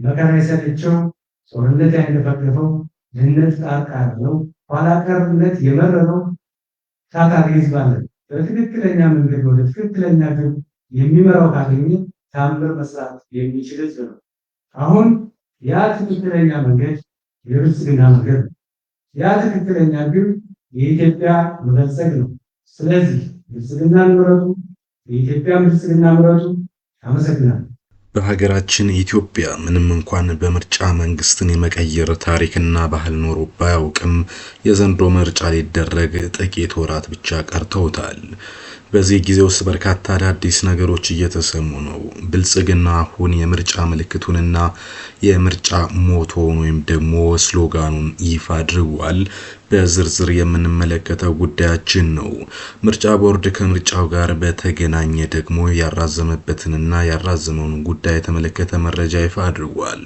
መከራ የሰለቸው ጦርነት ያንገፈገፈው ድህነት ጣር ካለው ኋላ ቀርነት የመረረው ታታሪ ህዝብ አለ። በትክክለኛ መንገድ ወደ ትክክለኛ ግብ የሚመራው ካገኘ ታምር መስራት የሚችል ህዝብ ነው። አሁን ያ ትክክለኛ መንገድ የብልጽግና መንገድ ነው። ያ ትክክለኛ ግብ የኢትዮጵያ መበልጸግ ነው። ስለዚህ ብልጽግና ምረጡ፣ የኢትዮጵያ ብልጽግና ምረጡ። አመሰግናለሁ። በሀገራችን ኢትዮጵያ ምንም እንኳን በምርጫ መንግስትን የመቀየር ታሪክና ባህል ኖሮ ባያውቅም የዘንድሮ ምርጫ ሊደረግ ጥቂት ወራት ብቻ ቀርተውታል። በዚህ ጊዜ ውስጥ በርካታ አዳዲስ ነገሮች እየተሰሙ ነው። ብልጽግና አሁን የምርጫ ምልክቱንና የምርጫ ሞቶውን ወይም ደግሞ ስሎጋኑን ይፋ አድርጓል። በዝርዝር የምንመለከተው ጉዳያችን ነው። ምርጫ ቦርድ ከምርጫው ጋር በተገናኘ ደግሞ ያራዘመበትንና ያራዘመውን ጉዳይ የተመለከተ መረጃ ይፋ አድርጓል።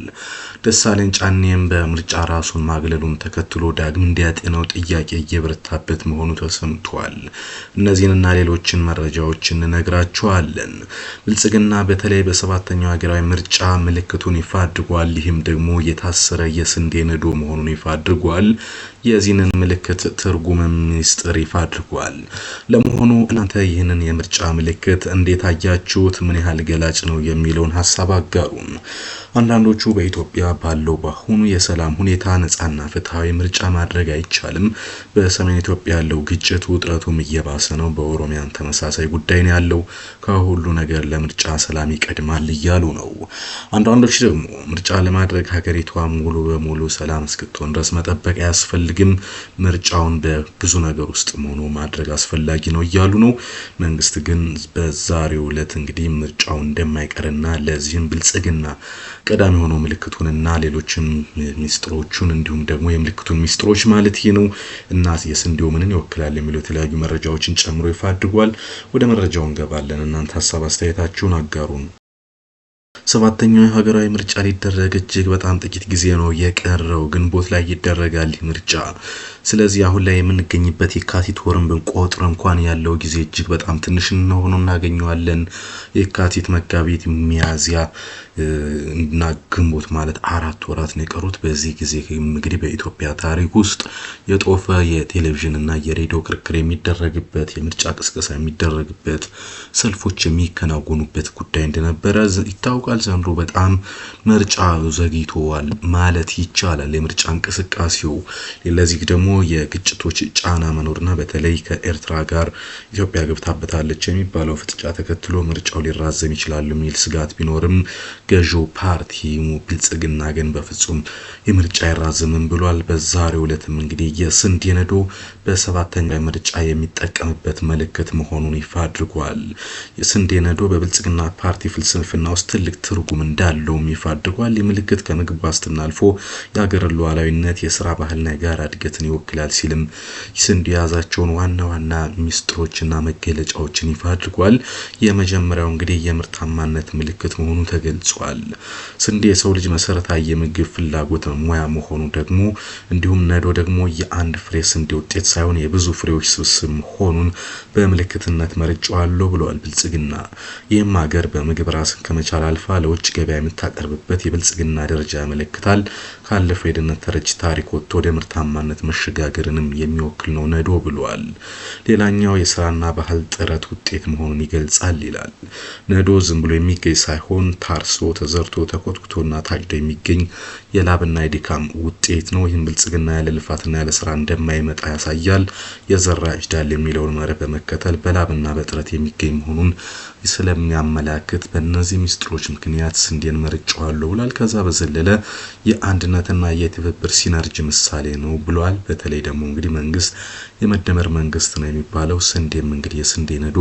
ደሳለኝ ጫኔም በምርጫ ራሱን ማግለሉን ተከትሎ ዳግም እንዲያጤነው ጥያቄ እየበረታበት መሆኑ ተሰምቷል። እነዚህንና ሌሎችን መረጃዎችን እንነግራችኋለን። ብልጽግና በተለይ በሰባተኛው ሀገራዊ ምርጫ ምልክቱን ይፋ አድርጓል። ይህም ደግሞ የታሰረ የስንዴ ነዶ መሆኑን ይፋ አድርጓል። የዚህንን ምልክት ትርጉም ሚኒስትር ይፋ አድርጓል። ለመሆኑ እናንተ ይህንን የምርጫ ምልክት እንዴት አያችሁት? ምን ያህል ገላጭ ነው የሚለውን ሐሳብ አጋሩን። አንዳንዶቹ በኢትዮጵያ ባለው በአሁኑ የሰላም ሁኔታ ነፃና ፍትሃዊ ምርጫ ማድረግ አይቻልም፣ በሰሜን ኢትዮጵያ ያለው ግጭት ውጥረቱም እየባሰ ነው፣ በኦሮሚያን ተመሳሳይ ጉዳይ ነው ያለው፣ ከሁሉ ነገር ለምርጫ ሰላም ይቀድማል እያሉ ነው። አንዳንዶች ደግሞ ምርጫ ለማድረግ ሀገሪቷ ሙሉ በሙሉ ሰላም እስክትሆን ድረስ መጠበቅ አያስፈልግም፣ ምርጫውን በብዙ ነገር ውስጥ ሆኖ ማድረግ አስፈላጊ ነው እያሉ ነው። መንግስት ግን በዛሬው ዕለት እንግዲህ ምርጫው እንደማይቀርና ለዚህም ብልጽግና ቀዳሚ ሆኖ ምልክቱንና ሌሎችም ሚስጥሮቹን እንዲሁም ደግሞ የምልክቱን ሚስጥሮች ማለት ነው እና የስንዴው ምንን ይወክላል የሚለው የተለያዩ መረጃዎችን ጨምሮ ይፋ አድርጓል። ወደ መረጃው እንገባለን። እናንተ ሐሳብ አስተያየታችሁን አጋሩን። ሰባተኛው ሀገራዊ ምርጫ ሊደረግ እጅግ በጣም ጥቂት ጊዜ ነው የቀረው። ግንቦት ላይ ይደረጋል ምርጫ። ስለዚህ አሁን ላይ የምንገኝበት የካቲት ወርን ብንቆጥር እንኳን ያለው ጊዜ እጅግ በጣም ትንሽ ሆኖ እናገኘዋለን። የካቲት፣ መጋቢት፣ ሚያዝያ እና ግንቦት ማለት 4 ወራት ነው የቀሩት። በዚህ ጊዜ እንግዲህ በኢትዮጵያ ታሪክ ውስጥ የጦፈ የቴሌቪዥን እና የሬዲዮ ክርክር የሚደረግበት፣ የምርጫ ቅስቀሳ የሚደረግበት፣ ሰልፎች የሚከናወኑበት ጉዳይ እንደነበረ ይታወቃል። ዘንድሮ በጣም ምርጫ ዘግይቷል ማለት ይቻላል። የምርጫ እንቅስቃሴው ለዚህ ደግሞ የግጭቶች ጫና መኖርና በተለይ ከኤርትራ ጋር ኢትዮጵያ ገብታበታለች የሚባለው ፍጥጫ ተከትሎ ምርጫው ሊራዘም ይችላል የሚል ስጋት ቢኖርም ገዢው ፓርቲ ብልጽግና ግን በፍጹም የምርጫ አይራዘምም ብሏል። በዛሬው ዕለትም እንግዲህ የስንዴ ነዶ በሰባተኛው ምርጫ የሚጠቀምበት ምልክት መሆኑን ይፋ አድርጓል። የስንዴ ነዶ በብልጽግና ፓርቲ ፍልስፍና ውስጥ ትልቅ ትርጉም እንዳለው ይፋ አድርጓል። የምልክት ከምግብ ዋስትና አልፎ የሀገርን ሉዓላዊነት፣ የሥራ ባህልና የጋራ እድገትን ይወክላል ሲልም ስንዴ የያዛቸውን ዋና ዋና ሚስጥሮችና መገለጫዎችን ይፋ አድርጓል። የመጀመሪያው እንግዲህ የምርታማነት ምልክት መሆኑ ተገልጿል። ስንዴ የሰው ልጅ መሰረታዊ የምግብ ፍላጎት ሙያ መሆኑ ደግሞ እንዲሁም ነዶ ደግሞ የአንድ ፍሬ ስንዴ ውጤት ሳይሆን የብዙ ፍሬዎች ስብስብ መሆኑን በምልክትነት መርጫዋለሁ ብለዋል ብልጽግና። ይህም ሀገር በምግብ ራስን ከመቻል አልፋ ለውጭ ገበያ የምታቀርብበት የብልጽግና ደረጃ ያመለክታል። ካለፈው የድህነት ተረጅ ታሪክ ወጥቶ ወደ ምርታማነት መሸጋገርንም የሚወክል ነው ነዶ ብለዋል። ሌላኛው የስራና ባህል ጥረት ውጤት መሆኑን ይገልጻል ይላል። ነዶ ዝም ብሎ የሚገኝ ሳይሆን ታርሶ ተዘርቶ ተኮትኩቶና ታጭዶ የሚገኝ የላብና የድካም ውጤት ነው። ይህም ብልጽግና ያለ ልፋትና ያለ ስራ እንደማይመጣ ያሳያል። የዘራ ይጭዳል የሚለውን መርህ በመከተል በላብና በጥረት የሚገኝ መሆኑን ስለሚያመላክት በእነዚህ ሚስጥሮች ምክንያት ስንዴን መርጫዋለሁ ብሏል። ከዛ በዘለለ የአንድነትና የትብብር ሲነርጂ ምሳሌ ነው ብሏል። በተለይ ደግሞ እንግዲህ መንግስት የመደመር መንግስት ነው የሚባለው፣ ስንዴም እንግዲህ የስንዴ ነዶ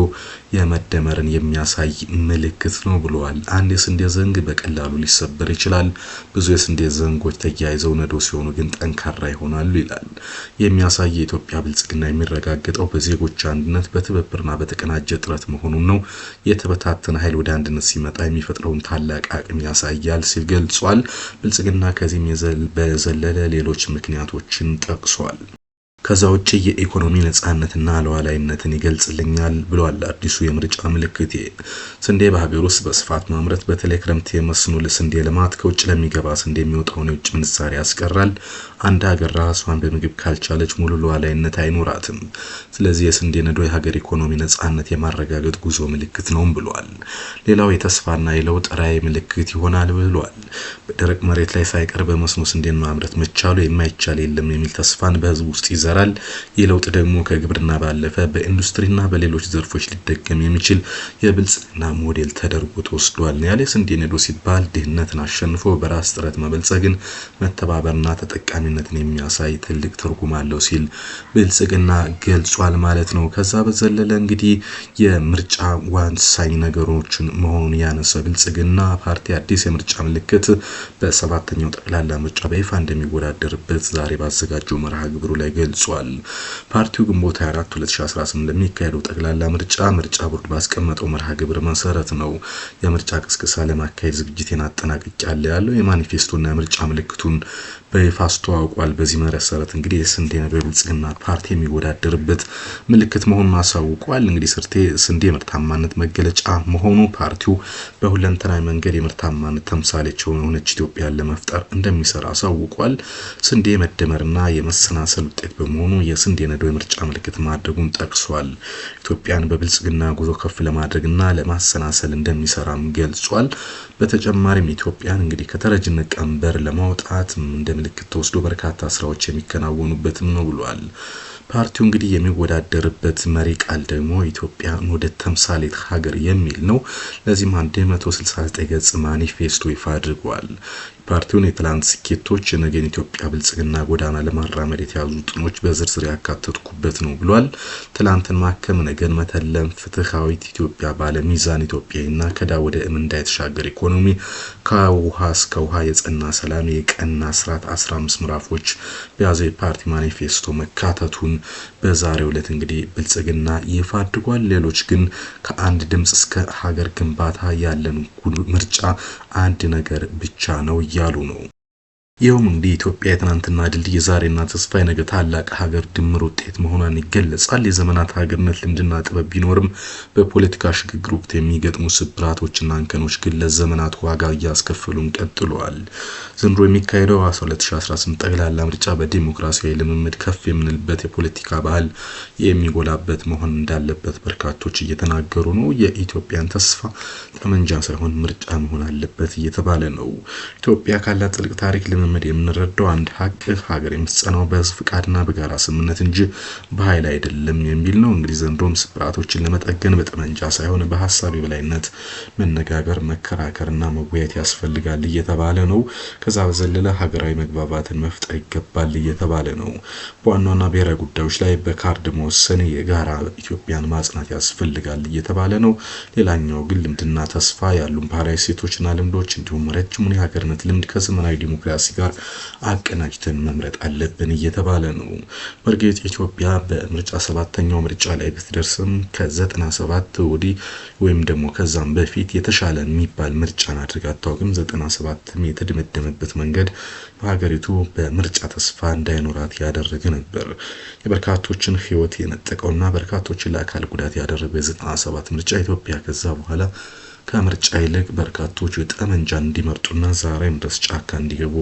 የመደመርን የሚያሳይ ምልክት ነው ብሏል። አንድ የስንዴ ዘንግ በቀላሉ ሊሰበር ይችላል። ብዙ የስንዴ ዘንጎች ተያይዘው ነዶ ሲሆኑ ግን ጠንካራ ይሆናሉ ይላል። የሚያሳይ የኢትዮጵያ ብልጽግና የሚረጋገጠው በዜጎች አንድነት በትብብርና በተቀናጀ ጥረት መሆኑን ነው። የተበታተነ ኃይል ወደ አንድነት ሲመጣ የሚፈጥረውን ታላቅ አቅም ያሳያል ሲል ገልጿል። ብልጽግና ከዚህም በዘለለ ሌሎች ምክንያቶችን ጠቅሷል። ከዛ ውጪ የኢኮኖሚ ነጻነትና ሉዓላዊነትን ይገልጽልኛል ብሏል አዲሱ የምርጫ ምልክቴ። ስንዴ በሀገር ውስጥ በስፋት ማምረት በተለይ ክረምት የመስኖ ለስንዴ ልማት ከውጭ ለሚገባ ስንዴ የሚወጣውን የውጭ ምንዛሪ ያስቀራል። አንድ ሀገር ራሷን በምግብ ካልቻለች ሙሉ ሉዓላዊነት አይኖራትም። ስለዚህ የስንዴ ነዶ የሀገር ኢኮኖሚ ነጻነት የማረጋገጥ ጉዞ ምልክት ነው ብሏል። ሌላው የተስፋና የለውጥ ራዕይ ምልክት ይሆናል ብሏል። በደረቅ መሬት ላይ ሳይቀር በመስኖ ስንዴን ማምረት መቻሉ የማይቻል የለም የሚል ተስፋን በህዝብ ውስጥ ይዘራል። ይህ ለውጥ ደግሞ ከግብርና ባለፈ በኢንዱስትሪና በሌሎች ዘርፎች ሊደገም የሚችል የብልጽግና ሞዴል ተደርጎ ተወስዷል ያለ ስንዴ ነዶ ሲባል ድህነትን አሸንፎ በራስ ጥረት መበልጸግን መተባበርና ተጠቃሚነትን የሚያሳይ ትልቅ ትርጉም አለው ሲል ብልጽግና ገልጿል ማለት ነው። ከዛ በዘለለ እንግዲህ የምርጫ ወሳኝ ነገሮችን መሆኑን ያነሳ ብልጽግና ፓርቲ አዲስ የምርጫ ምልክት በሰባተኛው ጠቅላላ ምርጫ በይፋ እንደሚወዳደርበት ዛሬ ባዘጋጀው መርሃ ግብሩ ላይ ገልጿል። ፓርቲው ግንቦት 24 2018 ለሚካሄደው ጠቅላላ ምርጫ ቦርድ ባስቀመጠው መርሃ ግብር መሰረት ነው የምርጫ ቅስቀሳ ለማካሄድ ዝግጅቴን አጠናቅቄያለሁ ያለው የማኒፌስቶና የምርጫ ምልክቱን በይፋ አስተዋውቋል። በዚህ መሰረት እንግዲህ የስንዴ ነዶ ብልጽግና ፓርቲ የሚወዳደርበት ምልክት መሆኑን አሳውቋል። እንግዲህ ስንዴ ምርታማነት መገለጫ መሆኑ ፓርቲው በሁለንተናዊ መንገድ የምርታማነት ተምሳሌት የሆነች ኢትዮጵያን ለመፍጠር እንደሚሰራ አሳውቋል። ስንዴ መደመርና የመሰናሰል ውጤት በመሆኑ የስንዴ ነዶ የምርጫ ምልክት ማድረጉን ጠቅሷል። ኢትዮጵያን በብልጽግና ጉዞ ከፍ ለማድረግና ለማሰናሰል እንደሚሰራም ገልጿል። በተጨማሪም ኢትዮጵያን እንግዲህ ከተረጅነት ቀንበር ለማውጣት እንደ ምልክት ተወስዶ በርካታ ስራዎች የሚከናወኑበትም ነው ብሏል። ፓርቲው እንግዲህ የሚወዳደርበት መሪ ቃል ደግሞ ኢትዮጵያን ወደ ተምሳሌት ሀገር የሚል ነው። ለዚህም 169 ገጽ ማኒፌስቶ ይፋ አድርጓል። ፓርቲውን የትላንት ስኬቶች የነገን ኢትዮጵያ ብልጽግና ጎዳና ለማራመድ የተያዙ ጥኖች በዝርዝር ያካተትኩበት ነው ብሏል። ትላንትን ማከም፣ ነገን መተለም፣ ፍትሃዊት ኢትዮጵያ፣ ባለሚዛን ኢትዮጵያና ከዳ ወደ እምንዳ የተሻገረ ኢኮኖሚ፣ ከውሃ እስከ ውሃ የጸና ሰላም፣ የቀና ስርዓት 15 ምዕራፎች በያዘው የፓርቲ ማኒፌስቶ መካተቱን በዛሬው ዕለት እንግዲህ ብልጽግና ይፋ አድርጓል። ሌሎች ግን ከአንድ ድምጽ እስከ ሀገር ግንባታ ያለን ምርጫ አንድ ነገር ብቻ ነው እያሉ ነው። ይኸውም እንግዲህ ኢትዮጵያ የትናንትና ድልድይ የዛሬና ተስፋ የነገ ታላቅ ሀገር ድምር ውጤት መሆኗን ይገለጻል። የዘመናት ሀገርነት ልምድና ጥበብ ቢኖርም በፖለቲካ ሽግግር ወቅት የሚገጥሙ ስብራቶችና እንከኖች ግን ለዘመናት ዋጋ እያስከፈሉን ቀጥለዋል። ዘንድሮ የሚካሄደው 2018 ጠቅላላ ምርጫ በዲሞክራሲያዊ ልምምድ ከፍ የምንልበት የፖለቲካ ባህል የሚጎላበት መሆን እንዳለበት በርካቶች እየተናገሩ ነው። የኢትዮጵያን ተስፋ ጠመንጃ ሳይሆን ምርጫ መሆን አለበት እየተባለ ነው። ኢትዮጵያ ካላት ጥልቅ ታሪክ ልምምድ የምንረዳው አንድ ሀገር የምትጸናው በህዝብ ፍቃድና በጋራ ስምምነት እንጂ በኃይል አይደለም የሚል ነው። እንግዲህ ዘንድሮም ስብራቶችን ለመጠገን በጠመንጃ ሳይሆን በሀሳብ የበላይነት መነጋገር፣ መከራከርና መወያየት ያስፈልጋል እየተባለ ነው። ከዛ በዘለለ ሀገራዊ መግባባትን መፍጠር ይገባል እየተባለ ነው። በዋናና ብሔራዊ ጉዳዮች ላይ በካርድ መወሰን፣ የጋራ ኢትዮጵያን ማጽናት ያስፈልጋል እየተባለ ነው። ሌላኛው ግን ልምድና ተስፋ ያሉ ባህላዊ ሴቶችና ልምዶች እንዲሁም ረጅሙን የሀገርነት ልምድ ከዘመናዊ ዲሞክራሲ ጋር አቀናጅተን መምረጥ አለብን እየተባለ ነው። በእርግጥ ኢትዮጵያ በምርጫ 7ኛው ምርጫ ላይ ብትደርስም ከ97 ወዲህ ወይም ደግሞ ከዛም በፊት የተሻለ የሚባል ምርጫን አድርጋ አታውቅም። 97 የተደመደመበት መንገድ በሀገሪቱ በምርጫ ተስፋ እንዳይኖራት ያደረገ ነበር። የበርካቶችን ህይወት የነጠቀውና በርካቶችን ለአካል ጉዳት ያደረገው የ97 ምርጫ ኢትዮጵያ ከዛ በኋላ ከምርጫ ይልቅ በርካቶች ጠመንጃን እንዲመርጡና ዛሬም ድረስ ጫካ እንዲገቡ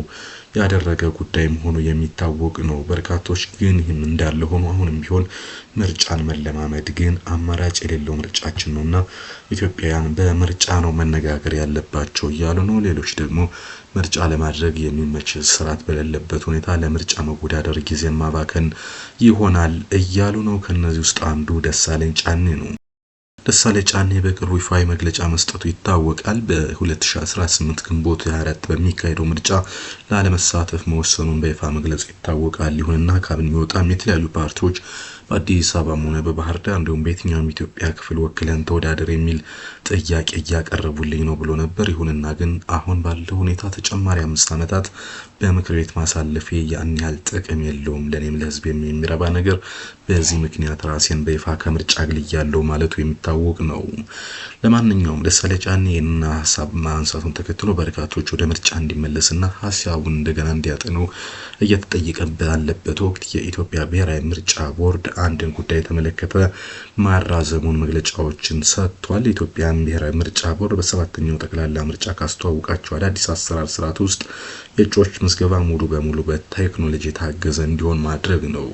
ያደረገ ጉዳይ መሆኑ የሚታወቅ ነው። በርካቶች ግን ይህም እንዳለ ሆኖ አሁንም ቢሆን ምርጫን መለማመድ ግን አማራጭ የሌለው ምርጫችን ነውና ኢትዮጵያውያን በምርጫ ነው መነጋገር ያለባቸው እያሉ ነው። ሌሎች ደግሞ ምርጫ ለማድረግ የሚመች ስርዓት በሌለበት ሁኔታ ለምርጫ መወዳደር ጊዜን ማባከን ይሆናል እያሉ ነው። ከነዚህ ውስጥ አንዱ ደሳለኝ ጫኔ ነው። ደሳለኝ ጫኔ በቅርቡ ይፋዊ መግለጫ መስጠቱ ይታወቃል። በ2018 ግንቦት 24 በሚካሄደው ምርጫ ላለመሳተፍ መወሰኑን በይፋ መግለጹ ይታወቃል። ይሁንና ካቢኔ የሚወጣም የተለያዩ ፓርቲዎች በአዲስ አበባም ሆነ በባህር ዳር እንዲሁም በየትኛውም ኢትዮጵያ ክፍል ወክለን ተወዳደር የሚል ጥያቄ እያቀረቡልኝ ነው ብሎ ነበር። ይሁንና ግን አሁን ባለው ሁኔታ ተጨማሪ 5 ዓመታት በምክር ቤት ማሳለፌ ያን ያህል ጥቅም የለውም ለኔም ለህዝብ የሚረባ ነገር። በዚህ ምክንያት ራሴን በይፋ ከምርጫ አግልያለሁ ማለቱ የሚታወቅ ነው። ለማንኛውም ደሳለኝ ጫኔ ይህንን ሀሳብ ማንሳቱን ተከትሎ በርካቶች ወደ ምርጫ እንዲመለስና ሀሳቡን እንደገና እንዲያጠኑ እየተጠየቀ ባለበት ወቅት የኢትዮጵያ ብሔራዊ ምርጫ ቦርድ አንድን ጉዳይ የተመለከተ ማራዘሙን መግለጫዎችን ሰጥቷል። የኢትዮጵያ ብሔራዊ ምርጫ ቦርድ በ7ኛው ጠቅላላ ምርጫ ካስተዋወቃቸው አዳዲስ አሰራር ስርዓት ውስጥ የእጩዎች ምዝገባ ሙሉ በሙሉ በቴክኖሎጂ የታገዘ እንዲሆን ማድረግ ነው።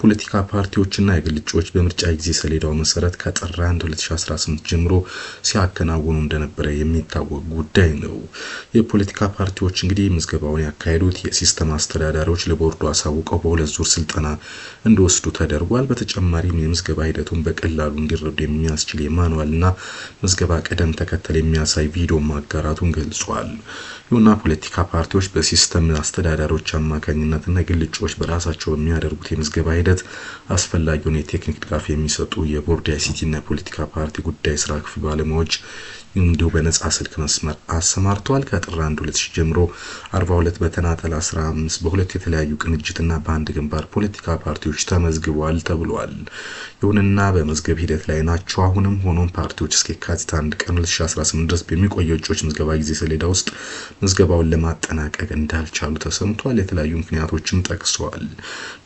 ፖለቲካ ፓርቲዎችና የግል እጩዎች በምርጫ ጊዜ ሰሌዳው መሰረት ከጥር 1 2018 ጀምሮ ሲያከናውኑ እንደነበረ የሚታወቅ ጉዳይ ነው። የፖለቲካ ፓርቲዎች እንግዲህ ምዝገባውን ያካሄዱት የሲስተም አስተዳዳሪዎች ለቦርዱ አሳውቀው በ2 ዙር ስልጠና እንዲወስዱ ተደርጓል። በተጨማሪም የምዝገባ ሂደቱን በቀላሉ እንዲረዱ የሚያስችል የማኑዋልና ምዝገባ ቅደም ተከተል የሚያሳይ ቪዲዮ ማጋራቱን ገልጿል። ይሁንና ፖለቲካ ፓርቲዎች በሲስተም አስተዳዳሪዎች አማካኝነትና የግል እጩዎች በራሳቸው በሚያደርጉት የምዝገባ ሂደት አስፈላጊውን የቴክኒክ ድጋፍ የሚሰጡ የቦርድ የአይሲቲና የፖለቲካ ፓርቲ ጉዳይ ስራ ክፍል ባለሙያዎች እንዲሁ በነጻ ስልክ መስመር አሰማርተዋል። ከጥር 1 2000 ጀምሮ 42 በተናጠል 15 በሁለት የተለያዩ ቅንጅትና በአንድ ግንባር ፖለቲካ ፓርቲዎች ተመዝግበዋል ተብሏል። ይሁንና በመዝገብ ሂደት ላይ ናቸው አሁንም። ሆኖም ፓርቲዎች እስከ የካቲት 1 ቀን 2018 ድረስ በሚቆየው እጩዎች ምዝገባ ጊዜ ሰሌዳ ውስጥ ምዝገባውን ለማጠናቀቅ እንዳልቻሉ ተሰምቷል። የተለያዩ ምክንያቶችን ጠቅሰዋል።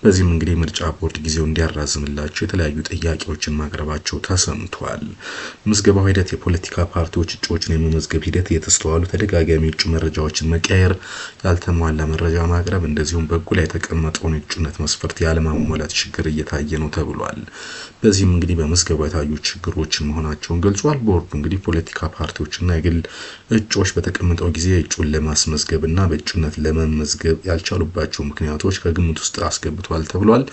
በዚህም እንግዲህ ምርጫ ቦርድ ጊዜው እንዲያራዝምላቸው የተለያዩ ጥያቄዎችን ማቅረባቸው ተሰምቷል። ምዝገባው ሂደት የፖለቲካ ፓርቲዎች እጩዎችን የመመዝገብ ሂደት የተስተዋሉ ተደጋጋሚ እጩ መረጃዎችን መቀየር፣ ያልተሟላ መረጃ ማቅረብ እንደዚሁም በጉ ላይ የተቀመጠውን እጩነት መስፈርት ያለማሟላት ችግር እየታየ ነው ተብሏል። በዚህም እንግዲህ በምዝገባው የታዩ ችግሮችን መሆናቸውን ገልጿል። ቦርዱ እንግዲህ ፖለቲካ ፓርቲዎችና የግል እጩዎች በተቀመጠው ጊዜ እጩን ለማስመዝገብና በእጩነት ለመመዝገብ ያልቻሉባቸው ምክንያቶች ከግምት ውስጥ አስገብቷል ተብሏል።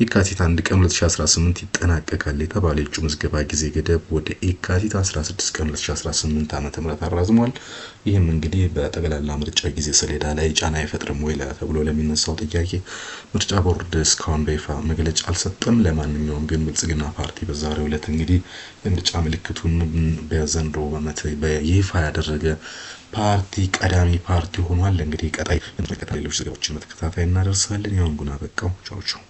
የካቲት 1 ቀን 2018 ይጠናቀቃል የተባለ የእጩ ምዝገባ ጊዜ ገደብ ወደ የካቲት 16 ቀን 2018 ዓ.ም አራዝሟል። ይህም እንግዲህ በጠቅላላ ምርጫ ጊዜ ሰሌዳ ላይ ጫና አይፈጥርም ወይ ተብሎ ለሚነሳው ጥያቄ ምርጫ ቦርድ እስካሁን በይፋ መግለጫ አልሰጠም። ለማንኛውም ግን ብልጽግና ፓርቲ በዛሬው ዕለት እንግዲህ የምርጫ ምልክቱን በዘንድሮ ዓመት በይፋ ያደረገ ፓርቲ ቀዳሚ ፓርቲ ሆኗል። እንግዲህ ቀጣይ ሌሎች ዘገባዎችን በተከታታይ እናደርሳለን። ያውን ጉና በቃው ቻው ቻው።